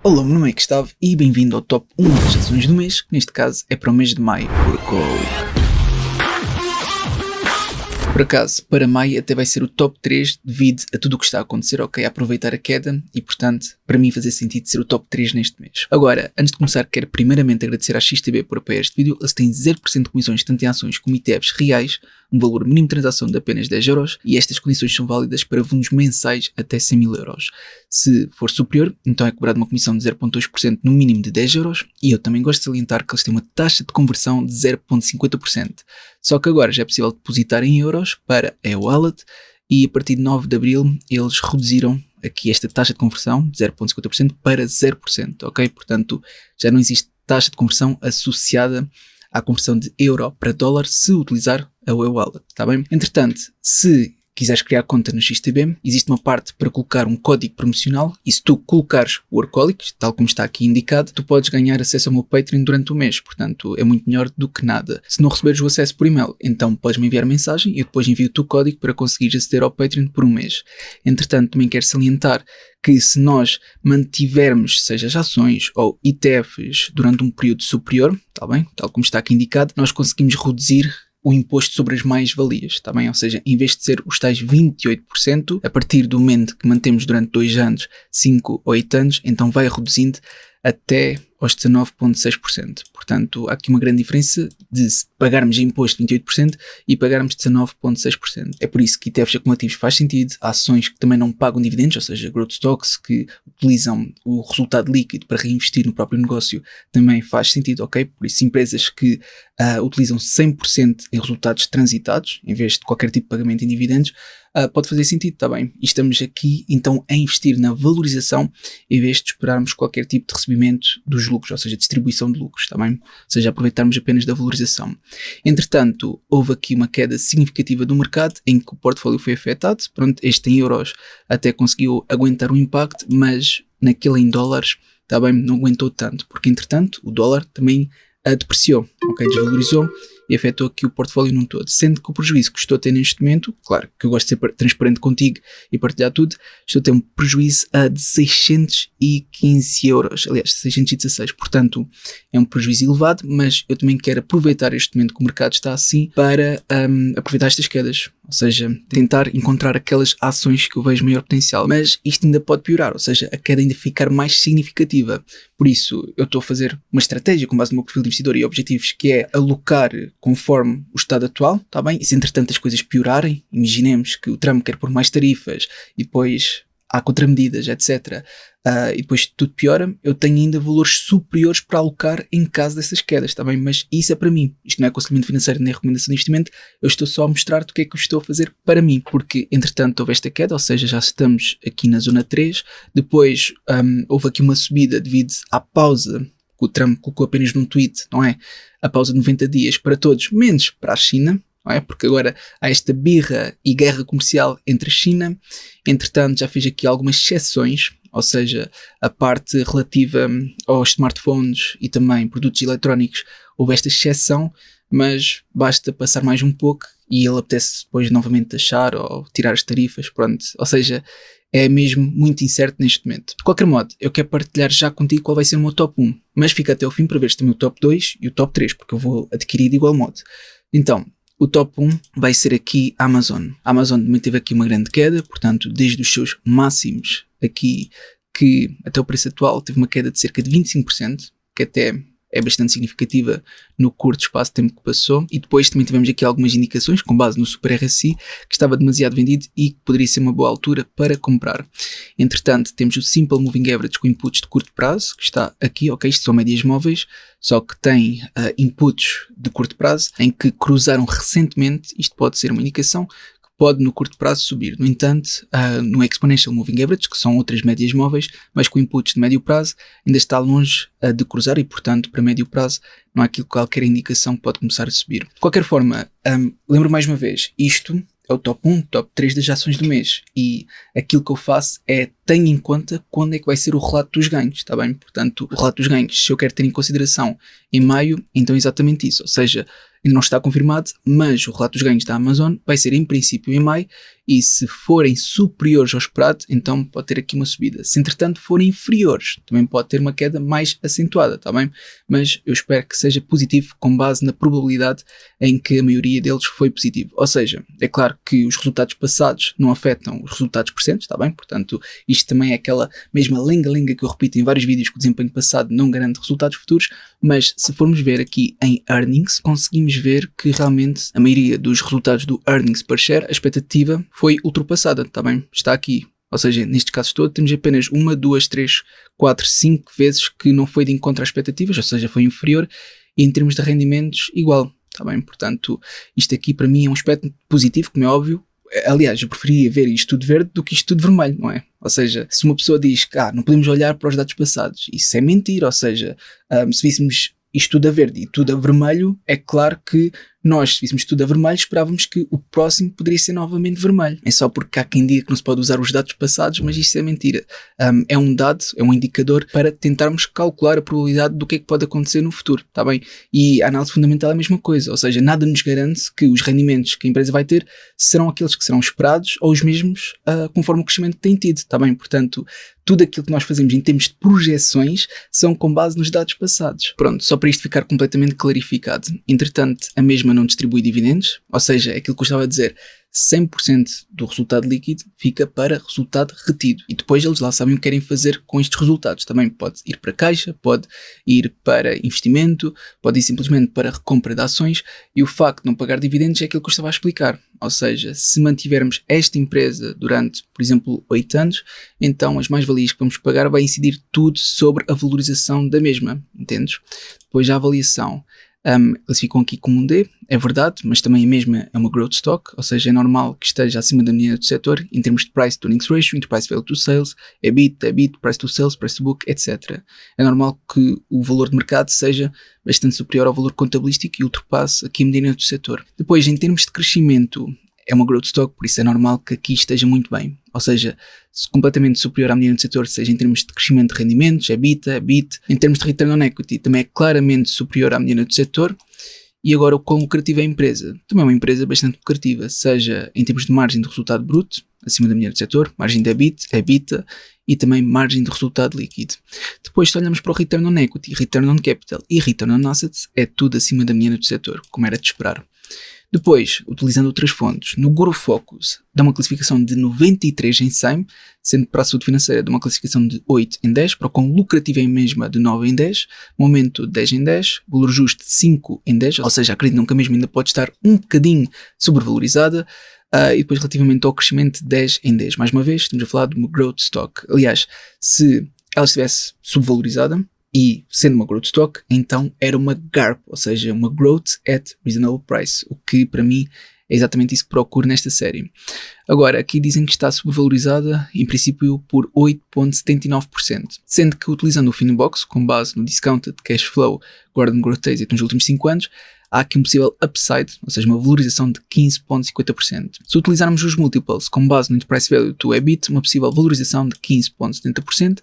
Olá, meu nome é Gustavo e bem-vindo ao Top 1 das ações do mês, que neste caso é para o mês de maio. Por acaso, para maio até vai ser o top 3 devido a tudo o que está a acontecer, ok? A aproveitar a queda e, portanto, para mim fazer sentido ser o top 3 neste mês. Agora, antes de começar, quero primeiramente agradecer à XTB por apoiar este vídeo. Eles têm 0% de comissões tanto em ações como ETFs reais, um valor mínimo de transação de apenas 10€ e estas condições são válidas para fundos mensais até 100.000€. Se for superior, então é cobrado uma comissão de 0,2% no mínimo de 10€ e eu também gosto de salientar que eles têm uma taxa de conversão de 0,50%. Só que agora já é possível depositar em euros para a e-wallet e a partir de 9 de Abril eles reduziram aqui esta taxa de conversão de 0,50% para 0%, ok? Portanto, já não existe taxa de conversão associada à conversão de euro para dólar se utilizar a e-wallet, está bem? Entretanto, se quiseres criar conta no XTB, existe uma parte para colocar um código promocional e se tu colocares o Workaholics, tal como está aqui indicado, tu podes ganhar acesso ao meu Patreon durante o mês, portanto é muito melhor do que nada. Se não receberes o acesso por e-mail, então podes-me enviar mensagem e eu depois envio-te o código para conseguires aceder ao Patreon por um mês. Entretanto, também quero salientar que se nós mantivermos, seja as ações ou ETFs, durante um período superior, tá bem? Tal como está aqui indicado, nós conseguimos reduzir o imposto sobre as mais-valias, tá bem? Ou seja, em vez de ser os tais 28%, a partir do momento que mantemos durante 2 anos, 5 ou 8 anos, então vai reduzindo até aos 19,6%. Portanto, há aqui uma grande diferença de pagarmos imposto de 28% e pagarmos 19,6%. É por isso que ETFs acumulativos faz sentido, há ações que também não pagam dividendos, ou seja, growth stocks que utilizam o resultado líquido para reinvestir no próprio negócio também faz sentido, ok? Por isso, empresas que utilizam 100% em resultados transitados, em vez de qualquer tipo de pagamento em dividendos, pode fazer sentido, está bem? E estamos aqui então a investir na valorização em vez de esperarmos qualquer tipo de recebimento dos lucros, ou seja, distribuição de lucros, está bem? Ou seja, aproveitarmos apenas da valorização. Entretanto, houve aqui uma queda significativa do mercado em que o portfólio foi afetado. Pronto, este em euros até conseguiu aguentar o impacto, mas naquele em dólares, está bem, não aguentou tanto, porque entretanto o dólar também depreciou, ok? Desvalorizou e afetou aqui o portfólio num todo, sendo que o prejuízo que estou a ter neste momento, claro que eu gosto de ser transparente contigo e partilhar tudo, estou a ter um prejuízo de 615€, aliás 616, portanto é um prejuízo elevado, mas eu também quero aproveitar este momento que o mercado está assim para aproveitar estas quedas, ou seja, tentar encontrar aquelas ações que eu vejo maior potencial, mas isto ainda pode piorar, ou seja, a queda ainda ficar mais significativa, por isso eu estou a fazer uma estratégia com base no meu perfil de investidor e objetivos, que é alocar conforme o estado atual, está bem? E se entretanto as coisas piorarem, imaginemos que o Trump quer pôr mais tarifas e depois há contramedidas, etc. E depois tudo piora, eu tenho ainda valores superiores para alocar em caso dessas quedas, está bem? Mas isso é para mim, isto não é aconselhamento financeiro nem recomendação de investimento, eu estou só a mostrar-te o que é que eu estou a fazer para mim, porque entretanto houve esta queda, ou seja, já estamos aqui na zona 3, depois houve aqui uma subida devido à pausa que o Trump colocou apenas num tweet, não é? A pausa de 90 dias para todos, menos para a China, não é? Porque agora há esta birra e guerra comercial entre a China, entretanto já fez aqui algumas exceções, ou seja, a parte relativa aos smartphones e também produtos eletrónicos, houve esta exceção, mas basta passar mais um pouco e ele apetece depois novamente taxar ou tirar as tarifas, pronto, ou seja, é mesmo muito incerto neste momento. De qualquer modo, eu quero partilhar já contigo qual vai ser o meu top 1, mas fica até o fim para veres também o top 2 e o top 3, porque eu vou adquirir de igual modo. Então, o top 1 vai ser aqui a Amazon. A Amazon também teve aqui uma grande queda, portanto, desde os seus máximos aqui, que até o preço atual teve uma queda de cerca de 25%, que até é bastante significativa no curto espaço de tempo que passou, e depois também tivemos aqui algumas indicações com base no Super RSI que estava demasiado vendido e que poderia ser uma boa altura para comprar. Entretanto, temos o Simple Moving Average com inputs de curto prazo, que está aqui, ok, isto são médias móveis, só que tem inputs de curto prazo em que cruzaram recentemente, isto pode ser uma indicação pode no curto prazo subir. No entanto, no Exponential Moving Average, que são outras médias móveis, mas com inputs de médio prazo, ainda está longe de cruzar e, portanto, para médio prazo não há aquilo qualquer indicação que pode começar a subir. De qualquer forma, lembro mais uma vez, isto é o top 1, top 3 das ações do mês e aquilo que eu faço é tenho em conta quando é que vai ser o relato dos ganhos, está bem? Portanto, o relato dos ganhos, se eu quero ter em consideração em maio, então é exatamente isso, ou seja, ainda não está confirmado, mas o relato dos ganhos da Amazon vai ser em princípio em maio, e se forem superiores ao esperado, então pode ter aqui uma subida. Se entretanto forem inferiores, também pode ter uma queda mais acentuada, tá bem? Mas eu espero que seja positivo com base na probabilidade em que a maioria deles foi positivo. Ou seja, é claro que os resultados passados não afetam os resultados presentes, tá bem? Portanto, isto também é aquela mesma lenga-lenga que eu repito em vários vídeos, que o desempenho passado não garante resultados futuros, mas se formos ver aqui em earnings, conseguimos ver que realmente a maioria dos resultados do earnings per share, a expectativa foi ultrapassada, tá bem? Está aqui. Ou seja, nestes casos todos, temos apenas 1, 2, 3, 4, 5 vezes que não foi de encontro às expectativas, ou seja, foi inferior, e em termos de rendimentos, igual, tá bem? Portanto, isto aqui para mim é um aspecto positivo, como é óbvio. Aliás, eu preferia ver isto tudo verde do que isto tudo vermelho, não é? Ou seja, se uma pessoa diz que não podemos olhar para os dados passados, isso é mentira. Ou seja, se víssemos isto tudo a verde e tudo a vermelho, é claro que nós, se víssemos tudo a vermelho, esperávamos que o próximo poderia ser novamente vermelho. É só porque há quem diga que não se pode usar os dados passados, mas isso é mentira. É um dado, é um indicador para tentarmos calcular a probabilidade do que é que pode acontecer no futuro, tá bem? E a análise fundamental é a mesma coisa, ou seja, nada nos garante que os rendimentos que a empresa vai ter serão aqueles que serão esperados ou os mesmos conforme o crescimento que tem tido, tá bem? Portanto, tudo aquilo que nós fazemos em termos de projeções são com base nos dados passados. Pronto, só para isto ficar completamente clarificado. Entretanto, a mesma não distribui dividendos, ou seja, é aquilo que eu estava a dizer, 100% do resultado líquido fica para resultado retido. E depois eles lá sabem o que querem fazer com estes resultados. Também pode ir para caixa, pode ir para investimento, pode ir simplesmente para recompra de ações, e o facto de não pagar dividendos é aquilo que eu estava a explicar. Ou seja, se mantivermos esta empresa durante, por exemplo, 8 anos, então as mais-valias que vamos pagar vai incidir tudo sobre a valorização da mesma, entendes? Depois a avaliação. Classificam aqui como um D, é verdade, mas também a mesma é uma growth stock, ou seja, é normal que esteja acima da medida do setor em termos de price to earnings ratio, enterprise value to sales, EBIT, price to sales, price to book, etc. É normal que o valor de mercado seja bastante superior ao valor contabilístico e ultrapasse aqui a medida do setor. Depois, em termos de crescimento, é uma growth stock, por isso é normal que aqui esteja muito bem. Ou seja, completamente superior à medida do setor, seja em termos de crescimento de rendimentos, EBITDA, EBIT, em termos de return on equity, também é claramente superior à medida do setor. E agora, o quão lucrativa é a empresa? Também é uma empresa bastante lucrativa, seja em termos de margem de resultado bruto, acima da medida do setor, margem de EBIT, EBITDA e também margem de resultado líquido. Depois, se olhamos para o return on equity, return on capital e return on assets, é tudo acima da medida do setor, como era de esperar. Depois, utilizando outras fontes, no Guru Focus dá uma classificação de 93 em 100, sendo para a saúde financeira de uma classificação de 8 em 10, para o quão lucrativa é a mesma de 9 em 10, momento 10 em 10, valor justo de 5 em 10, ou seja, acredito que a mesma ainda pode estar um bocadinho sobrevalorizada, e depois relativamente ao crescimento de 10 em 10. Mais uma vez, estamos a falar de uma growth stock. Aliás, se ela estivesse subvalorizada, e sendo uma growth stock, então era uma GARP, ou seja, uma Growth at Reasonable Price, o que para mim é exatamente isso que procuro nesta série. Agora, aqui dizem que está subvalorizada, em princípio, por 8,79%, sendo que utilizando o Finbox, com base no Discounted Cash Flow Gordon Growth Exit nos últimos 5 anos, há aqui um possível upside, ou seja, uma valorização de 15,50%. Se utilizarmos os multiples com base no Enterprise Value to EBIT, uma possível valorização de 15,70%,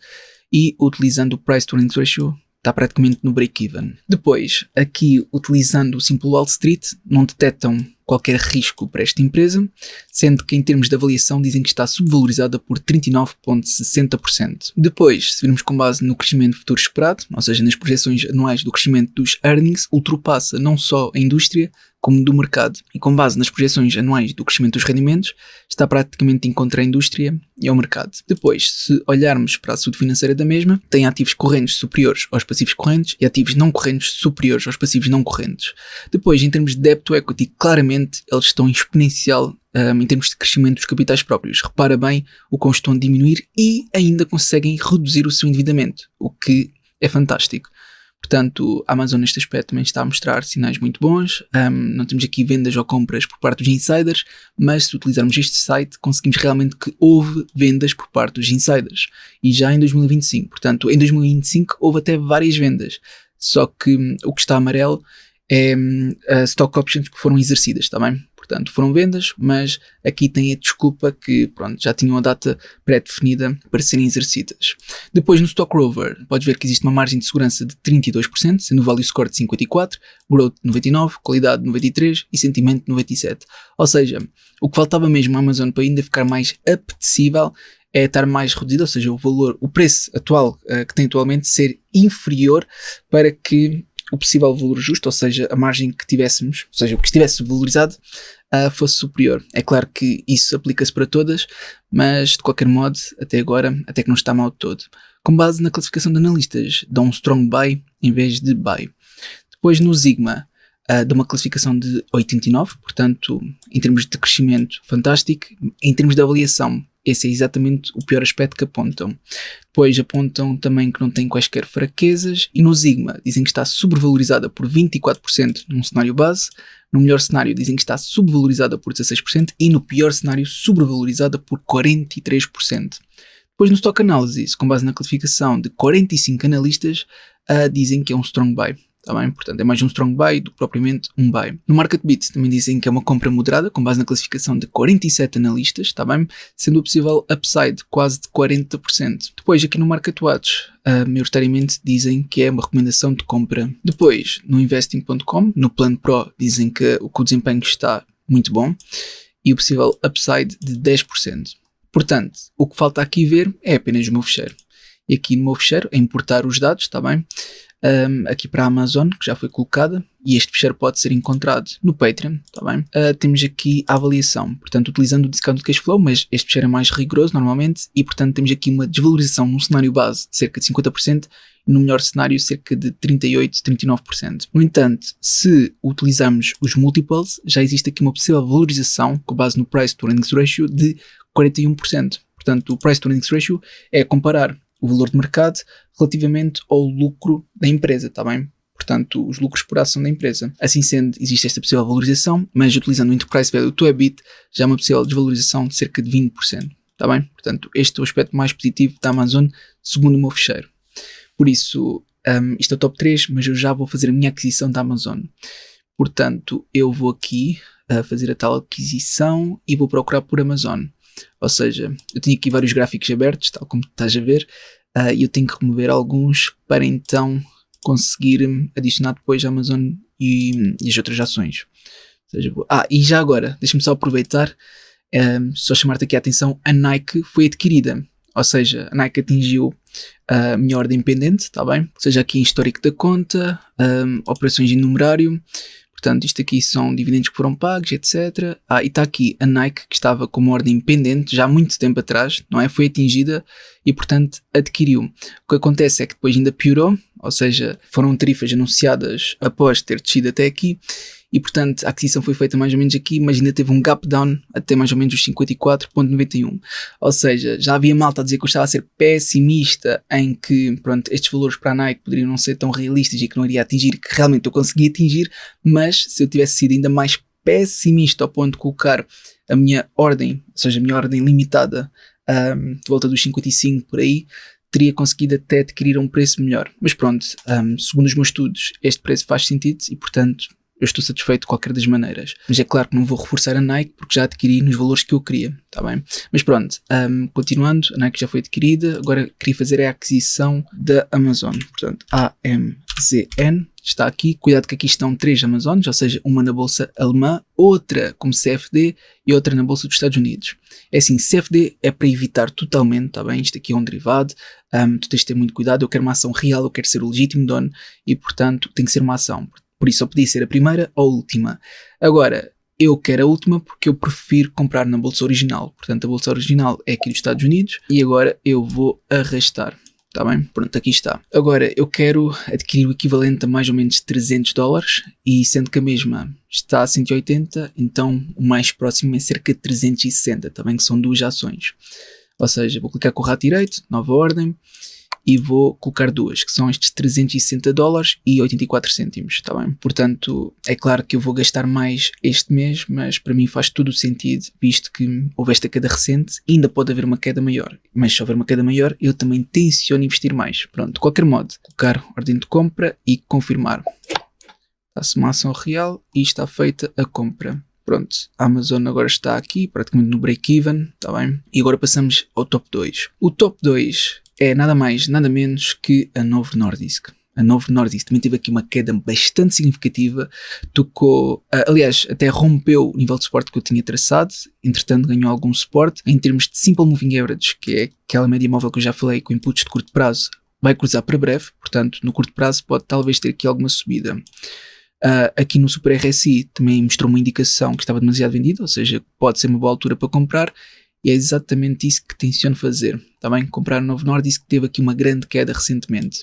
e utilizando o Price to Earnings Ratio está praticamente no break-even. Depois, aqui utilizando o Simple Wall Street, não detectam qualquer risco para esta empresa, sendo que em termos de avaliação dizem que está subvalorizada por 39,60%. Depois, se virmos com base no crescimento futuro esperado, ou seja, nas projeções anuais do crescimento dos earnings, ultrapassa não só a indústria, como do mercado. E com base nas projeções anuais do crescimento dos rendimentos, está praticamente em contra a indústria e ao mercado. Depois, se olharmos para a saúde financeira da mesma, tem ativos correntes superiores aos passivos correntes e ativos não correntes superiores aos passivos não correntes. Depois, em termos de debt to equity, claramente eles estão em exponencial em termos de crescimento dos capitais próprios. Repara bem o quão estão a diminuir e ainda conseguem reduzir o seu endividamento, o que é fantástico. Portanto, a Amazon neste aspecto também está a mostrar sinais muito bons. Não temos aqui vendas ou compras por parte dos insiders, mas se utilizarmos este site conseguimos realmente que houve vendas por parte dos insiders. E já em 2025. Portanto, em 2025 houve até várias vendas. Só que o que está amarelo é stock options que foram exercidas, está bem? Portanto, foram vendas, mas aqui tem a desculpa que, pronto, já tinham a data pré-definida para serem exercidas. Depois, no Stock Rover, podes ver que existe uma margem de segurança de 32%, sendo o Value Score de 54%, Growth de 99%, Qualidade de 93% e Sentimento de 97%. Ou seja, o que faltava mesmo à Amazon para ainda ficar mais apetecível é estar mais reduzido, ou seja, o preço atual que tem atualmente ser inferior para que o possível valor justo, ou seja, a margem que tivéssemos, ou seja, o que estivesse valorizado, fosse superior. É claro que isso aplica-se para todas, mas de qualquer modo, até agora, até que não está mal de todo. Com base na classificação de analistas, dá um strong buy em vez de buy. Depois no Sigma, dá uma classificação de 89, portanto, em termos de crescimento, fantástico. Em termos de avaliação, esse é exatamente o pior aspecto que apontam. Depois apontam também que não tem quaisquer fraquezas, e no Sigma dizem que está sobrevalorizada por 24% num cenário base, no melhor cenário dizem que está subvalorizada por 16% e no pior cenário sobrevalorizada por 43%. Depois no Stock Analysis, com base na classificação de 45 analistas, dizem que é um strong buy. Tá bem? Portanto, é mais um strong buy do que propriamente um buy. No MarketBeat também dizem que é uma compra moderada, com base na classificação de 47 analistas, tá bem? Sendo o possível upside quase de 40%. Depois, aqui no MarketWatch, maioritariamente dizem que é uma recomendação de compra. Depois, no Investing.com, no Plano Pro, dizem que o desempenho está muito bom e o possível upside de 10%. Portanto, o que falta aqui ver é apenas o meu fecheiro. E aqui no meu fecheiro é importar os dados, tá bem? Aqui para a Amazon, que já foi colocada, e este fecheiro pode ser encontrado no Patreon, tá bem? Temos aqui a avaliação, portanto, utilizando o discount cash flow, mas este fecheiro é mais rigoroso normalmente, e portanto temos aqui uma desvalorização num cenário base de cerca de 50%, e no melhor cenário cerca de 38%, 39%. No entanto, se utilizarmos os multiples, já existe aqui uma possível valorização, com base no Price to Earnings Ratio, de 41%. Portanto, o Price to Earnings Ratio é comparar o valor de mercado relativamente ao lucro da empresa, está bem? Portanto, os lucros por ação da empresa. Assim sendo, existe esta possível valorização, mas utilizando o Enterprise Value to EBIT, já há uma possível desvalorização de cerca de 20%, está bem? Portanto, este é o aspecto mais positivo da Amazon, segundo o meu fecheiro. Por isso, isto é o top 3, mas eu já vou fazer a minha aquisição da Amazon. Portanto, eu vou aqui fazer a tal aquisição e vou procurar por Amazon. Ou seja, eu tenho aqui vários gráficos abertos, tal como estás a ver, e eu tenho que remover alguns para então conseguir adicionar depois a Amazon e as outras ações. Ou seja, e já agora, deixa-me só aproveitar, só chamar-te aqui a atenção, a Nike foi adquirida. Ou seja, a Nike atingiu a minha ordem pendente, está bem? Ou seja, aqui em histórico da conta, operações em numerário. Portanto, isto aqui são dividendos que foram pagos, etc. E está aqui a Nike, que estava com uma ordem pendente já há muito tempo atrás, não é? Foi atingida e, portanto, adquiriu. O que acontece é que depois ainda piorou, ou seja, foram tarifas anunciadas após ter descido até aqui e, portanto, a aquisição foi feita mais ou menos aqui, mas ainda teve um gap down até mais ou menos os 54,91. Ou seja, já havia malta a dizer que eu estava a ser pessimista em que, pronto, estes valores para a Nike poderiam não ser tão realistas e que não iria atingir, que realmente eu consegui atingir, mas se eu tivesse sido ainda mais pessimista ao ponto de colocar a minha ordem, ou seja, a minha ordem limitada de volta dos 55 por aí, teria conseguido até adquirir a um preço melhor. Mas pronto, segundo os meus estudos, este preço faz sentido e, portanto, eu estou satisfeito de qualquer das maneiras. Mas é claro que não vou reforçar a Nike porque já adquiri nos valores que eu queria, tá bem? Mas pronto, continuando, a Nike já foi adquirida, agora queria fazer a aquisição da Amazon. Portanto, AMZN está aqui. Cuidado que aqui estão 3 Amazones, ou seja, uma na bolsa alemã, outra como CFD e outra na bolsa dos Estados Unidos. É assim, CFD é para evitar totalmente, tá bem? Isto aqui é um derivado, tu tens de ter muito cuidado, eu quero uma ação real, eu quero ser o legítimo dono e, portanto, tem que ser uma ação. Por isso, eu podia ser a primeira ou a última. Agora, eu quero a última porque eu prefiro comprar na bolsa original. Portanto, a bolsa original é aqui dos Estados Unidos e agora eu vou arrastar. Está bem? Pronto, aqui está. Agora, eu quero adquirir o equivalente a mais ou menos $300 e sendo que a mesma está a 180, então o mais próximo é cerca de 360, está bem? Que são 2 ações. Ou seja, vou clicar com o rato direito, nova ordem, e vou colocar 2, que são estes $360 e 84 cêntimos, está bem? Portanto, é claro que eu vou gastar mais este mês, mas para mim faz todo o sentido, visto que houve esta queda recente e ainda pode haver uma queda maior. Mas se houver uma queda maior, eu também tenciono investir mais. Pronto, de qualquer modo, colocar ordem de compra e confirmar. Está-se uma ação real e está feita a compra. Pronto, a Amazon agora está aqui, praticamente no break-even, está bem? E agora passamos ao top 2. O top 2 é nada mais, nada menos que a Novo Nordisk. A Novo Nordisk também teve aqui uma queda bastante significativa, tocou, aliás, até rompeu o nível de suporte que eu tinha traçado, entretanto ganhou algum suporte. Em termos de Simple Moving Average, que é aquela média móvel que eu já falei, com inputs de curto prazo, vai cruzar para breve, portanto, no curto prazo pode talvez ter aqui alguma subida. Aqui no Super RSI também mostrou uma indicação que estava demasiado vendida, ou seja, pode ser uma boa altura para comprar, e é exatamente isso que tenciono fazer. Está bem? Comprar o Novo Nordisk, que teve aqui uma grande queda recentemente.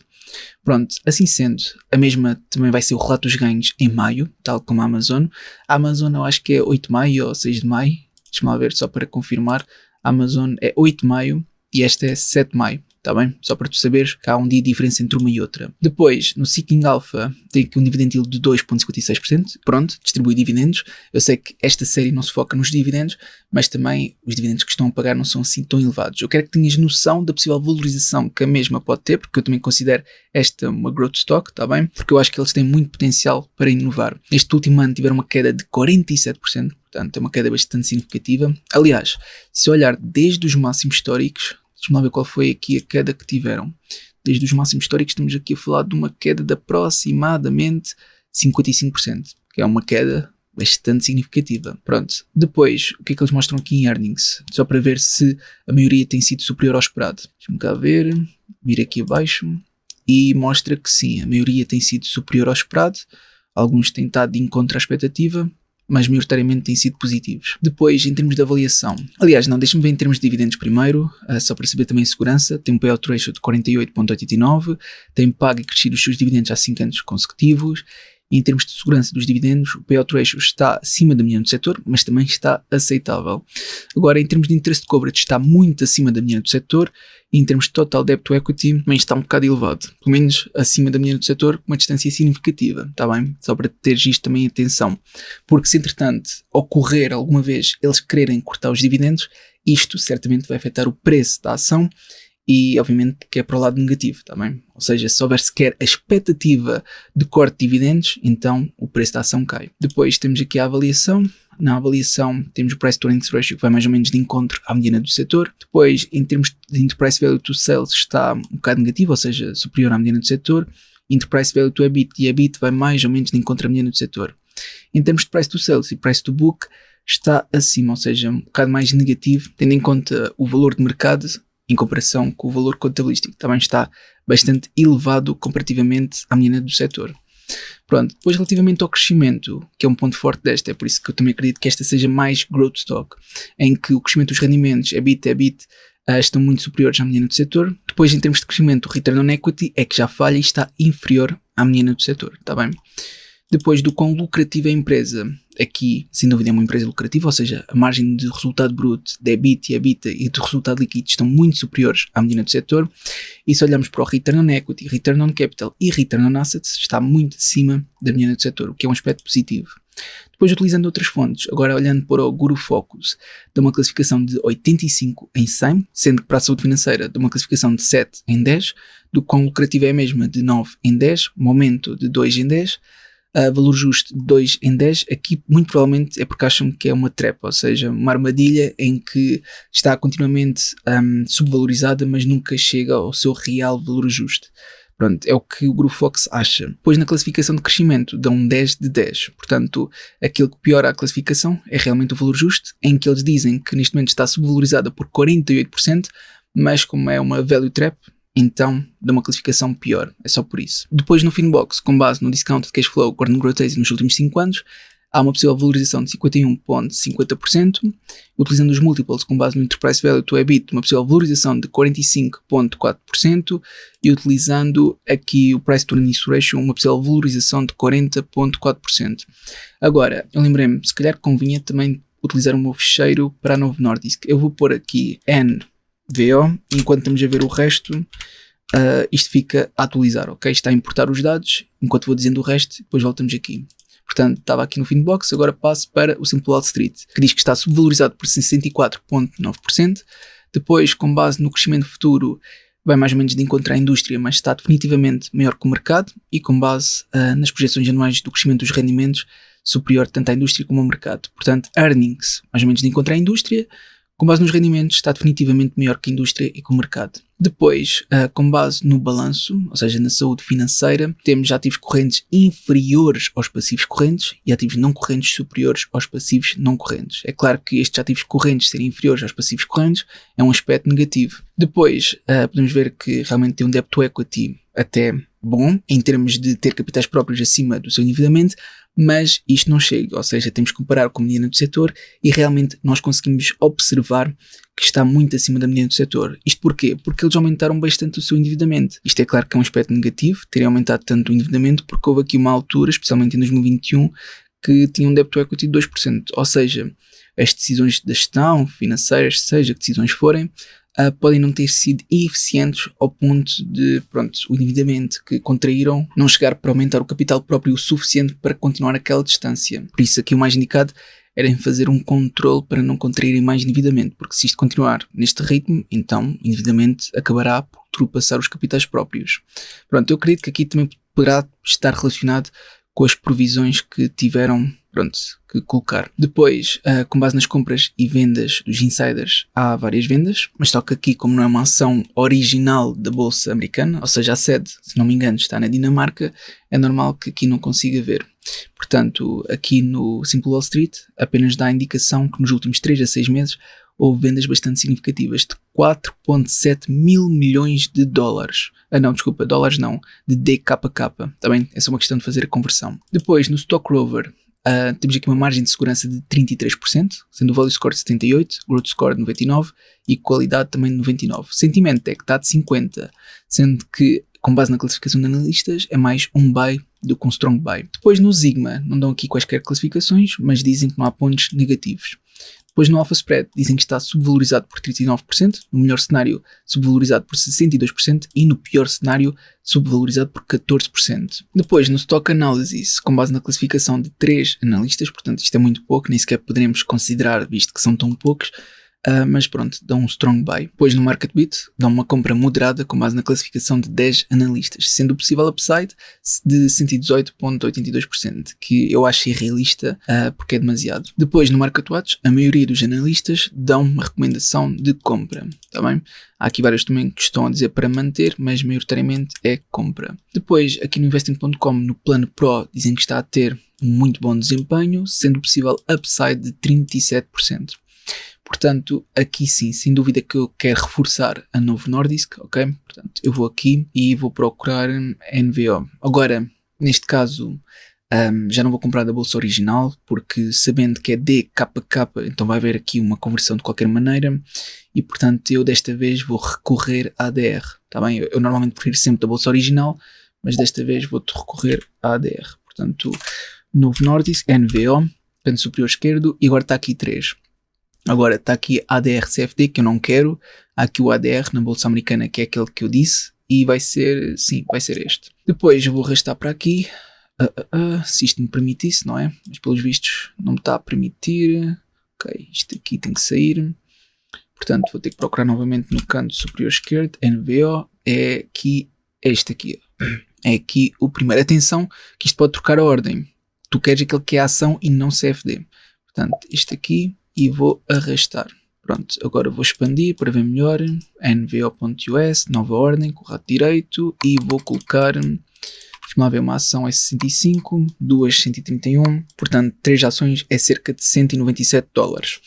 Pronto, assim sendo, a mesma também vai ser o relato dos ganhos em maio, tal como a Amazon. A Amazon eu acho que é 8 de maio ou 6 de maio, deixa-me lá ver só para confirmar. A Amazon é 8 de maio e esta é 7 de maio. Está bem? Só para tu saberes que há um dia de diferença entre uma e outra. Depois, no Seeking Alpha, tem aqui um dividend yield de 2,56%. Pronto, distribui dividendos. Eu sei que esta série não se foca nos dividendos, mas também os dividendos que estão a pagar não são assim tão elevados. Eu quero que tenhas noção da possível valorização que a mesma pode ter, porque eu também considero esta uma growth stock, está bem? Porque eu acho que eles têm muito potencial para inovar. Neste último ano tiveram uma queda de 47%. Portanto, é uma queda bastante significativa. Aliás, se olhar desde os máximos históricos, deixa-me lá ver qual foi aqui a queda que tiveram. Desde os máximos históricos estamos aqui a falar de uma queda de aproximadamente 55%, que é uma queda bastante significativa. Pronto, depois, o que é que eles mostram aqui em earnings? Só para ver se a maioria tem sido superior ao esperado. Deixa-me cá ver, vir aqui abaixo, e mostra que sim, a maioria tem sido superior ao esperado, alguns têm estado de encontro à expectativa, mas maioritariamente têm sido positivos. Depois, em termos de avaliação, aliás, não, deixa-me ver em termos de dividendos primeiro, só para saber também a segurança, tem um payout ratio de 48,89, tem pago e crescido os seus dividendos há 5 anos consecutivos, e em termos de segurança dos dividendos, o payout ratio está acima da mediana do setor, mas também está aceitável. Agora, em termos de interest coverage, está muito acima da mediana do setor, e em termos de total debt to equity, também está um bocado elevado, pelo menos acima da mediana do setor, com uma distância significativa, está bem? Só para teres isto também em atenção, porque se entretanto ocorrer alguma vez eles quererem cortar os dividendos, isto certamente vai afetar o preço da ação, e obviamente que é para o lado negativo, tá bem? Ou seja, se houver sequer a expectativa de corte de dividendos, então o preço da ação cai. Depois temos aqui a avaliação. Na avaliação temos o Price to Earnings Ratio, que vai mais ou menos de encontro à mediana do setor. Depois, em termos de Enterprise Value to Sales, está um bocado negativo, ou seja, superior à mediana do setor. Enterprise Value to EBIT e EBIT vai mais ou menos de encontro à mediana do setor. Em termos de Price to Sales e Price to Book, está acima, ou seja, um bocado mais negativo, tendo em conta o valor de mercado em comparação com o valor contabilístico. Também está bastante elevado comparativamente à mediana do setor. Pronto, depois relativamente ao crescimento, que é um ponto forte desta, é por isso que eu também acredito que esta seja mais growth stock, em que o crescimento dos rendimentos, EBIT, estão muito superiores à mediana do setor. Depois, em termos de crescimento, o Return on Equity é que já falha e está inferior à mediana do setor, está bem? Depois do quão lucrativa é a empresa, aqui sem dúvida é uma empresa lucrativa, ou seja, a margem de resultado bruto, de EBIT e EBITDA e de resultado líquido estão muito superiores à mediana do setor, e se olharmos para o Return on Equity, Return on Capital e Return on Assets, está muito acima da mediana do setor, o que é um aspecto positivo. Depois, utilizando outras fontes, agora olhando para o Guru Focus, dá uma classificação de 85 em 100, sendo que para a saúde financeira dá uma classificação de 7 em 10, do quão lucrativa é a mesma de 9 em 10, momento de 2 em 10, valor justo de 2 em 10, aqui muito provavelmente é porque acham que é uma trap, ou seja, uma armadilha em que está continuamente subvalorizada, mas nunca chega ao seu real valor justo. Pronto, é o que o Guru Fox acha. Depois na classificação de crescimento dão um 10 de 10, portanto aquilo que piora a classificação é realmente o valor justo, em que eles dizem que neste momento está subvalorizada por 48%, mas como é uma value trap, então dá uma classificação pior, é só por isso. Depois no Finbox, com base no Discounted Cash Flow Gordon Growth nos últimos 5 anos, há uma possível valorização de 51,50%, utilizando os múltiplos com base no Enterprise Value to EBIT, uma possível valorização de 45,4%, e utilizando aqui o Price to Earnings Ratio, uma possível valorização de 40,4%. Agora, eu lembrei-me, se calhar convinha também utilizar o meu fecheiro para a Novo Nordisk. Eu vou pôr aqui NVO, enquanto estamos a ver o resto, isto fica a atualizar, ok? Está a importar os dados, enquanto vou dizendo o resto, depois voltamos aqui. Portanto, estava aqui no Finbox, agora passo para o Simple Wall Street, que diz que está subvalorizado por 64,9%. Depois, com base no crescimento futuro, vai mais ou menos de encontro à indústria, mas está definitivamente maior que o mercado. E com base nas projeções anuais do crescimento dos rendimentos, superior tanto à indústria como ao mercado. Portanto, earnings, mais ou menos de encontrar a indústria, com base nos rendimentos, está definitivamente melhor que a indústria e que o mercado. Depois, com base no balanço, ou seja, na saúde financeira, temos ativos correntes inferiores aos passivos correntes e ativos não correntes superiores aos passivos não correntes. É claro que estes ativos correntes serem inferiores aos passivos correntes é um aspecto negativo. Depois, podemos ver que realmente tem um debt to equity até bom, em termos de ter capitais próprios acima do seu endividamento, mas isto não chega, ou seja, temos que comparar com a mediana do setor e realmente nós conseguimos observar que está muito acima da mediana do setor. Isto porquê? Porque eles aumentaram bastante o seu endividamento. Isto é claro que é um aspecto negativo, terem aumentado tanto o endividamento, porque houve aqui uma altura, especialmente em 2021, que tinha um debt to equity de 2%, ou seja, as decisões da gestão financeiras, seja que decisões forem, podem não ter sido eficientes ao ponto de, o endividamento que contraíram não chegar para aumentar o capital próprio o suficiente para continuar aquela distância. Por isso aqui o mais indicado era em fazer um controle para não contraírem mais endividamento, porque se isto continuar neste ritmo, então o endividamento acabará por ultrapassar os capitais próprios. Eu acredito que aqui também poderá estar relacionado com as provisões que tiveram que colocar. Depois, com base nas compras e vendas dos insiders, há várias vendas, mas só que aqui, como não é uma ação original da Bolsa Americana, ou seja, a sede, se não me engano, está na Dinamarca, é normal que aqui não consiga ver. Portanto, aqui no Simple Wall Street, apenas dá a indicação que nos últimos 3 a 6 meses houve vendas bastante significativas de 4,7 mil milhões de dólares. Dólares não, de DKK. Também é só uma questão de fazer a conversão. Depois, no Stock Rover, temos aqui uma margem de segurança de 33%, sendo o Value Score de 78%, Growth Score de 99% e qualidade também de 99%. Sentimento é que está de 50%, sendo que, com base na classificação de analistas, é mais um buy do que um strong buy. Depois no Sigma, não dão aqui quaisquer classificações, mas dizem que não há pontos negativos. Depois no Alpha Spread dizem que está subvalorizado por 39%, no melhor cenário subvalorizado por 62% e no pior cenário subvalorizado por 14%. Depois no Stock Analysis, com base na classificação de 3 analistas, portanto isto é muito pouco, nem sequer poderemos considerar visto que são tão poucos, mas dão um strong buy. Depois no Market Beat dão uma compra moderada com base na classificação de 10 analistas, sendo o possível upside de 118,82%, que eu acho irrealista porque é demasiado. Depois no Market Watch, a maioria dos analistas dão uma recomendação de compra, tá bem? Há aqui vários também que estão a dizer para manter, mas maioritariamente é compra. Depois aqui no Investing.com, no plano Pro, dizem que está a ter um muito bom desempenho, sendo possível upside de 37%. Portanto, aqui sim, sem dúvida que eu quero reforçar a Novo Nordisk, ok? Portanto, eu vou aqui e vou procurar NVO. Agora, neste caso, já não vou comprar da bolsa original, porque sabendo que é DKK, então vai haver aqui uma conversão de qualquer maneira, e portanto eu desta vez vou recorrer à ADR, tá bem? Eu normalmente prefiro sempre da bolsa original, mas desta vez vou-te recorrer à ADR. Portanto, Novo Nordisk, NVO, canto superior esquerdo, e agora está aqui 3. Agora está aqui ADR CFD, que eu não quero. Há aqui o ADR na bolsa americana, que é aquele que eu disse, e vai ser, sim, vai ser este. Depois eu vou arrastar para aqui, se isto me permitisse, não é? Mas pelos vistos não me está a permitir. Ok, isto aqui tem que sair. Portanto vou ter que procurar novamente no canto superior esquerdo, NVO, é aqui, este aqui. É aqui o primeiro. Atenção que isto pode trocar a ordem. Tu queres aquele que é a ação e não CFD. Portanto, este aqui. E vou arrastar. Pronto, agora vou expandir para ver melhor. NVO.us, nova ordem, com o rato direito. E vou colocar, deixa-me lá ver, uma ação é 65, 2 131. Portanto, 3 ações é cerca de 197 dólares.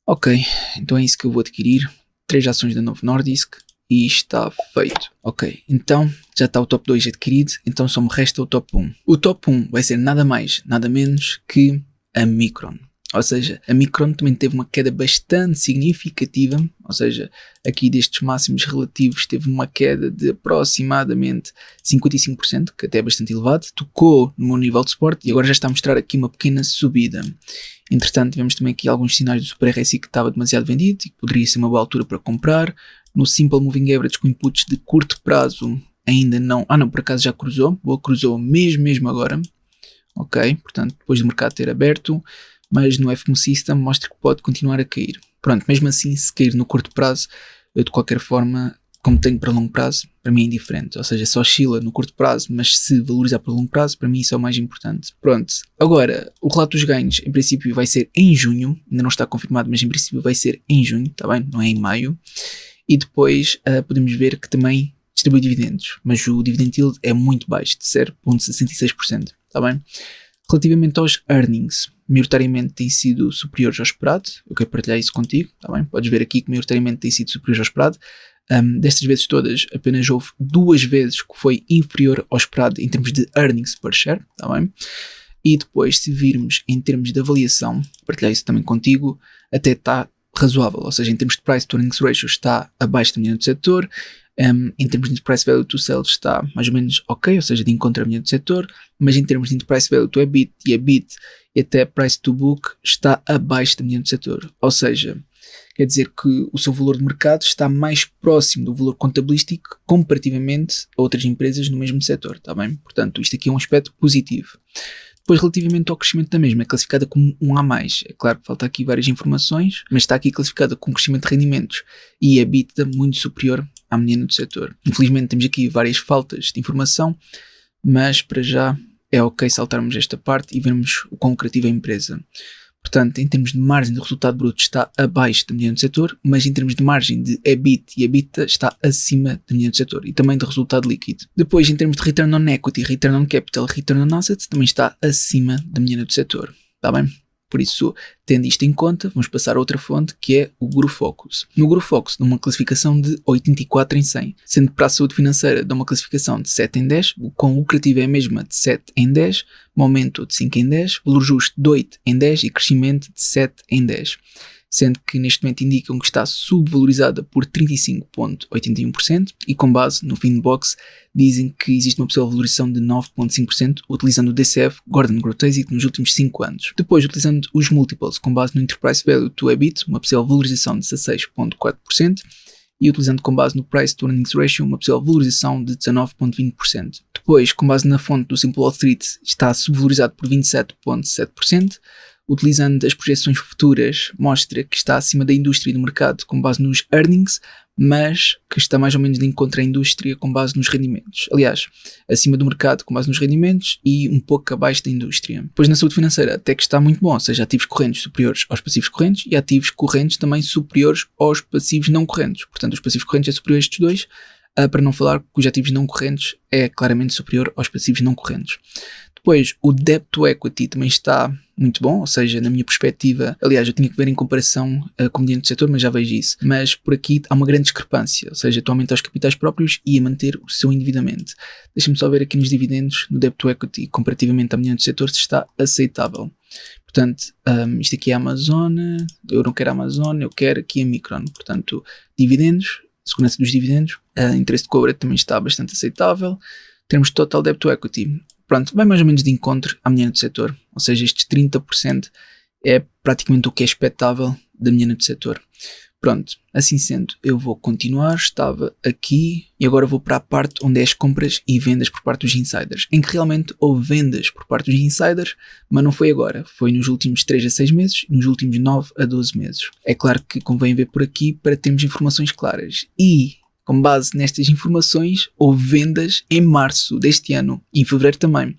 Ok, então é isso que eu vou adquirir. 3 ações da Novo Nordisk. E está feito. Ok, então já está o top 2 adquirido. Então só me resta o top 1. O top 1 vai ser nada mais, nada menos que a Micron. Ou seja, a Micron também teve uma queda bastante significativa, ou seja, aqui destes máximos relativos teve uma queda de aproximadamente 55%, que até é bastante elevado, tocou no meu nível de suporte e agora já está a mostrar aqui uma pequena subida. Entretanto, tivemos também aqui alguns sinais do Super RSI que estava demasiado vendido e que poderia ser uma boa altura para comprar. No Simple Moving Average com inputs de curto prazo ainda não, por acaso já cruzou, cruzou mesmo agora, ok, portanto depois do mercado ter aberto. Mas no FMO System mostra que pode continuar a cair. Pronto, mesmo assim, se cair no curto prazo, eu de qualquer forma como tenho para longo prazo, para mim é indiferente. Ou seja, só oscila no curto prazo, mas se valorizar para longo prazo, para mim isso é o mais importante. Pronto. Agora, o relato dos ganhos, em princípio, vai ser em junho. Ainda não está confirmado, mas em princípio vai ser em junho, está bem? Não é em maio. E depois podemos ver que também distribui dividendos, mas o dividend yield é muito baixo, de 0,66%, está bem? Relativamente aos earnings, maioritariamente têm sido superiores ao esperado. Eu quero partilhar isso contigo, está bem? Podes ver aqui que maioritariamente têm sido superiores ao esperado. Destas vezes todas, apenas houve 2 vezes que foi inferior ao esperado em termos de earnings per share, está bem? E depois, se virmos em termos de avaliação, partilhar isso também contigo, até está razoável, ou seja, em termos de price to earnings ratio está abaixo da média do setor. Em termos de price value to sales está mais ou menos ok, ou seja, de encontro à média do setor, mas em termos de price value to EBIT e até price to book está abaixo da média do setor, ou seja, quer dizer que o seu valor de mercado está mais próximo do valor contabilístico comparativamente a outras empresas no mesmo setor, está bem? Portanto, isto aqui é um aspecto positivo. Depois, relativamente ao crescimento da mesma, é classificada como um A+. É claro que falta aqui várias informações, mas está aqui classificada com crescimento de rendimentos e EBITDA muito superior à mediana do setor. Infelizmente temos aqui várias faltas de informação, mas para já é ok saltarmos esta parte e vermos o quão lucrativa é a empresa. Portanto, em termos de margem de resultado bruto está abaixo da mediana do setor, mas em termos de margem de EBIT e EBITDA está acima da mediana do setor e também de resultado líquido. Depois, em termos de return on equity, return on capital, return on assets, também está acima da mediana do setor. Está bem? Por isso, tendo isto em conta, vamos passar a outra fonte que é o GuruFocus. No GuruFocus dá uma classificação de 84 em 100, sendo que para a saúde financeira dá uma classificação de 7 em 10, o quão lucrativa é a mesma de 7 em 10, momento de 5 em 10, valor justo de 8 em 10 e crescimento de 7 em 10. Sendo que neste momento indicam que está subvalorizada por 35,81% e com base no Finbox dizem que existe uma possível valorização de 9,5% utilizando o DCF Gordon Growth Exit nos últimos 5 anos. Depois, utilizando os múltiplos com base no Enterprise Value to EBIT, uma possível valorização de 16,4% e utilizando com base no Price to Earnings Ratio, uma possível valorização de 19,20%. Depois, com base na fonte do Simple Wall Street, está subvalorizado por 27,7%. Utilizando as projeções futuras, mostra que está acima da indústria e do mercado com base nos earnings, mas que está mais ou menos de encontro à indústria com base nos rendimentos. Aliás, acima do mercado com base nos rendimentos e um pouco abaixo da indústria. Depois na saúde financeira até que está muito bom, ou seja, ativos correntes superiores aos passivos correntes e ativos correntes também superiores aos passivos não correntes. Portanto, os passivos correntes é superior a estes dois, para não falar que os ativos não correntes é claramente superior aos passivos não correntes. Depois, o debt to equity também está muito bom, ou seja, na minha perspectiva, aliás, eu tinha que ver em comparação com o mediano do setor, mas já vejo isso. Mas por aqui há uma grande discrepância, ou seja, estou a aumentar os capitais próprios e a manter o seu endividamento. Deixa-me só ver aqui nos dividendos, no debt to equity, comparativamente ao mediano do setor, se está aceitável. Portanto, isto aqui é a Amazon, eu não quero a Amazon, eu quero aqui a Micron. Portanto, dividendos, segurança dos dividendos, interesse de coverage também está bastante aceitável. Termos total debt to equity. Pronto, vai mais ou menos de encontro à mediana do setor, ou seja, estes 30% é praticamente o que é expectável da mediana do setor. Pronto, assim sendo, eu vou continuar, estava aqui e agora vou para a parte onde é as compras e vendas por parte dos insiders, em que realmente houve vendas por parte dos insiders, mas não foi agora, foi nos últimos 3 a 6 meses, nos últimos 9 a 12 meses. É claro que convém ver por aqui para termos informações claras e... com base nestas informações, houve vendas em março deste ano e em fevereiro também.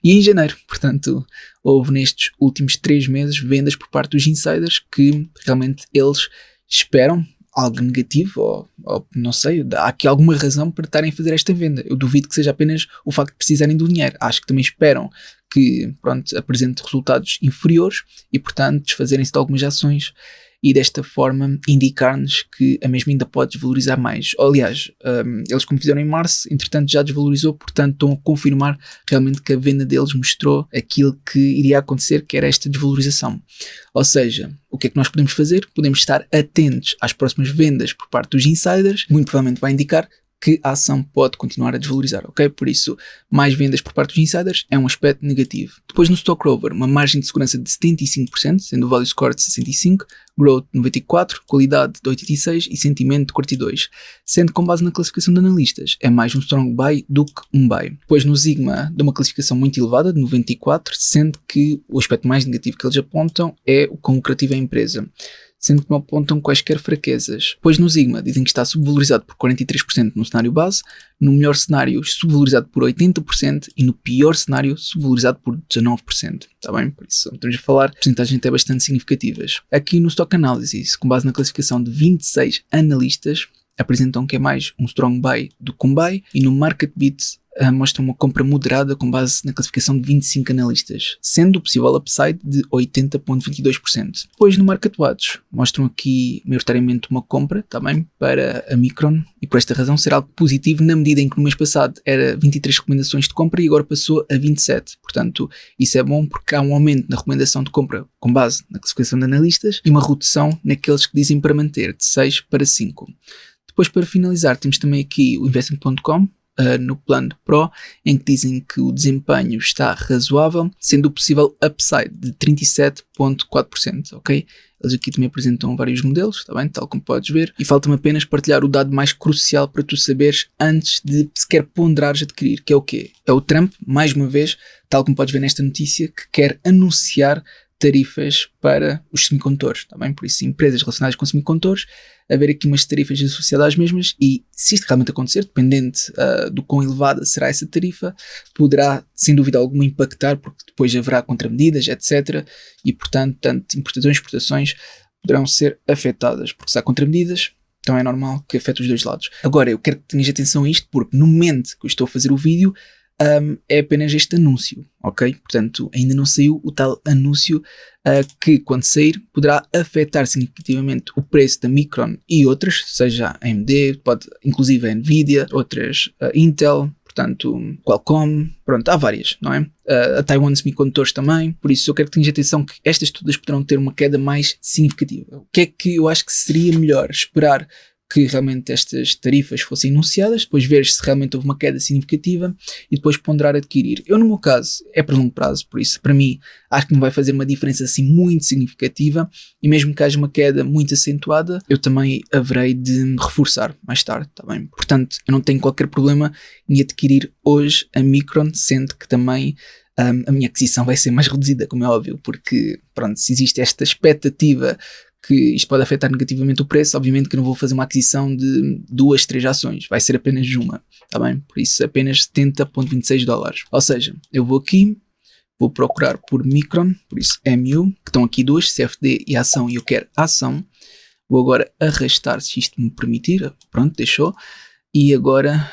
E em janeiro, portanto, houve nestes últimos 3 meses vendas por parte dos insiders que realmente eles esperam algo negativo ou não sei, há aqui alguma razão para estarem a fazer esta venda. Eu duvido que seja apenas o facto de precisarem do dinheiro. Acho que também esperam que, pronto, apresente resultados inferiores e, portanto, desfazerem-se de algumas ações e desta forma indicar-nos que a mesma ainda pode desvalorizar mais. Aliás, eles como fizeram em março, entretanto já desvalorizou, portanto estão a confirmar realmente que a venda deles mostrou aquilo que iria acontecer, que era esta desvalorização. Ou seja, o que é que nós podemos fazer? Podemos estar atentos às próximas vendas por parte dos insiders, muito provavelmente vai indicar que a ação pode continuar a desvalorizar, ok? Por isso, mais vendas por parte dos insiders é um aspecto negativo. Depois no Stock Rover, uma margem de segurança de 75%, sendo o Value Score de 65%, Growth de 94%, Qualidade de 86% e Sentimento de 42%, sendo com base na classificação de analistas, é mais um Strong Buy do que um Buy. Depois no Sigma, dá uma classificação muito elevada, de 94%, sendo que o aspecto mais negativo que eles apontam é o quão lucrativo é a empresa. sendo que não apontam quaisquer fraquezas. Pois no Sigma dizem que está subvalorizado por 43% no cenário base, no melhor cenário subvalorizado por 80% e no pior cenário subvalorizado por 19%. Está bem? Por isso estamos a falar, porcentagens até bastante significativas. Aqui no Stock Analysis, com base na classificação de 26 analistas, apresentam que é mais um strong buy do que um buy, e no Market Beat mostra uma compra moderada com base na classificação de 25 analistas, sendo o possível upside de 80,22%. Depois no Market Watch mostram aqui maioritariamente uma compra também para a Micron, e por esta razão será algo positivo na medida em que no mês passado era 23 recomendações de compra e agora passou a 27. Portanto, isso é bom porque há um aumento na recomendação de compra com base na classificação de analistas e uma redução naqueles que dizem para manter de 6 para 5. Depois, para finalizar, temos também aqui o Investing.com, no plano Pro, em que dizem que o desempenho está razoável, sendo o possível upside de 37,4%, ok? Eles aqui também apresentam vários modelos, tá bem? Tal como podes ver, e falta-me apenas partilhar o dado mais crucial para tu saberes antes de sequer ponderares adquirir, que é o quê? É o Trump, mais uma vez, tal como podes ver nesta notícia, que quer anunciar tarifas para os semicondutores, tá bem? Por isso, empresas relacionadas com semicondutores, haver aqui umas tarifas associadas às mesmas, e se isto realmente acontecer, dependente do quão elevada será essa tarifa, poderá sem dúvida alguma impactar, porque depois haverá contramedidas, etc. E portanto, tanto importações e exportações poderão ser afetadas, porque se há contramedidas, então é normal que afete os dois lados. Agora, eu quero que tenhas atenção a isto, porque no momento que eu estou a fazer o vídeo, é apenas este anúncio, ok? Portanto, ainda não saiu o tal anúncio que, quando sair, poderá afetar significativamente o preço da Micron e outras, seja a AMD, pode inclusive a Nvidia, outras Intel, portanto, Qualcomm, pronto, há várias, não é? A Taiwan Semicondutores também, por isso eu quero que tenhas atenção que estas todas poderão ter uma queda mais significativa. O que é que eu acho que seria melhor esperar que realmente estas tarifas fossem enunciadas, depois ver se realmente houve uma queda significativa e depois ponderar adquirir. Eu, no meu caso, é para longo prazo, por isso, para mim, acho que não vai fazer uma diferença assim muito significativa, e mesmo que haja uma queda muito acentuada, eu também haverei de reforçar mais tarde, tá bem? Portanto, eu não tenho qualquer problema em adquirir hoje a Micron, sendo que também a minha aquisição vai ser mais reduzida, como é óbvio, porque, pronto, se existe esta expectativa que isto pode afetar negativamente o preço, obviamente que não vou fazer uma aquisição de 2, 3 ações, vai ser apenas uma, tá bem? Por isso apenas $70,26. Ou seja, eu vou aqui, vou procurar por Micron, por isso MU, que estão aqui duas, CFD e ação, e eu quero ação. Vou agora arrastar, se isto me permitir, pronto, deixou. E agora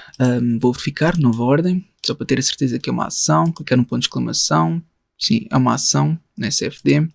vou verificar, nova ordem, só para ter a certeza que é uma ação, clicar no ponto de exclamação, sim, é uma ação, na CFD.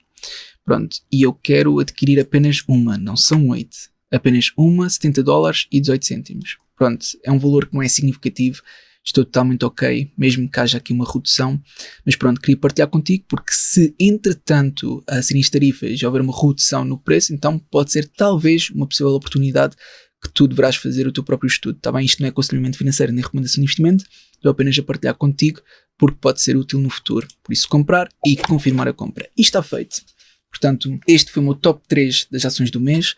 Pronto, e eu quero adquirir apenas uma, não são 8. Apenas uma, $70,18. Pronto, é um valor que não é significativo, estou totalmente ok, mesmo que haja aqui uma redução. Mas pronto, queria partilhar contigo, porque se entretanto a serem as tarifas e houver uma redução no preço, então pode ser talvez uma possível oportunidade que tu deverás fazer o teu próprio estudo, tá bem? Isto não é aconselhamento financeiro nem recomendação de investimento, estou apenas a partilhar contigo, porque pode ser útil no futuro. Por isso, comprar e confirmar a compra. E está feito. Portanto, este foi o meu top 3 das ações do mês.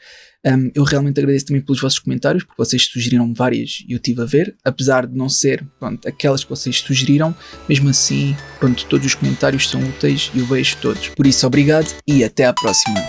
Eu realmente agradeço também pelos vossos comentários, porque vocês sugeriram várias e eu estive a ver, apesar de não ser, pronto, aquelas que vocês sugeriram, mesmo assim, pronto, todos os comentários são úteis e eu vejo todos. Por isso, obrigado e até à próxima.